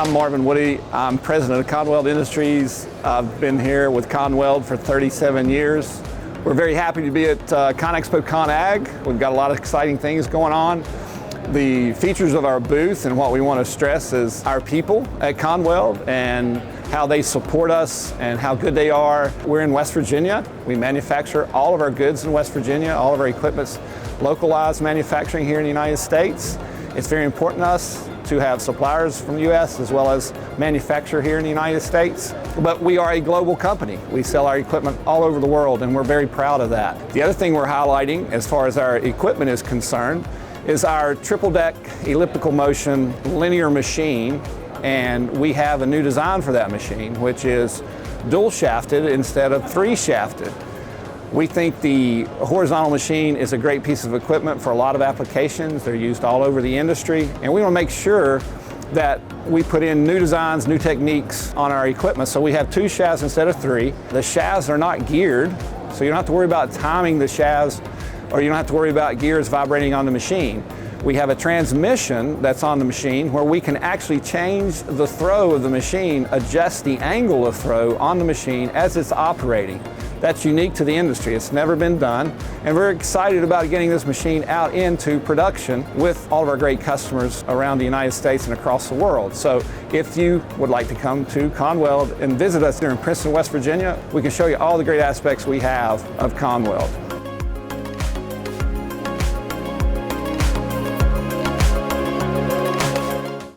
I'm Marvin Woodie. I'm president of Conn-Weld Industries. I've been here with Conn-Weld for 37 years. We're very happy to be at ConExpo-Con Ag. We've got a lot of exciting things going on. The features of our booth and what we want to stress is our people at Conn-Weld and how they support us and how good they are. We're in West Virginia. We manufacture all of our goods in West Virginia. All of our equipment's localized manufacturing here in the United States. It's very important to us to have suppliers from the U.S. as well as manufacture here in the United States. But we are a global company. We sell our equipment all over the world, and we're very proud of that. The other thing we're highlighting as far as our equipment is concerned is our triple deck elliptical motion linear machine, and we have a new design for that machine, which is dual shafted instead of three shafted. We think the horizontal machine is a great piece of equipment for a lot of applications. They're used all over the industry, and we want to make sure that we put in new designs, new techniques on our equipment. So we have two shafts instead of three. The shafts are not geared, so you don't have to worry about timing the shafts, or you don't have to worry about gears vibrating on the machine. We have a transmission that's on the machine where we can actually change the throw of the machine, adjust the angle of throw on the machine as it's operating. That's unique to the industry. It's never been done, and we're excited about getting this machine out into production with all of our great customers around the United States and across the world. So if you would like to come to Conn-Weld and visit us here in Princeton, West Virginia, we can show you all the great aspects we have of Conn-Weld.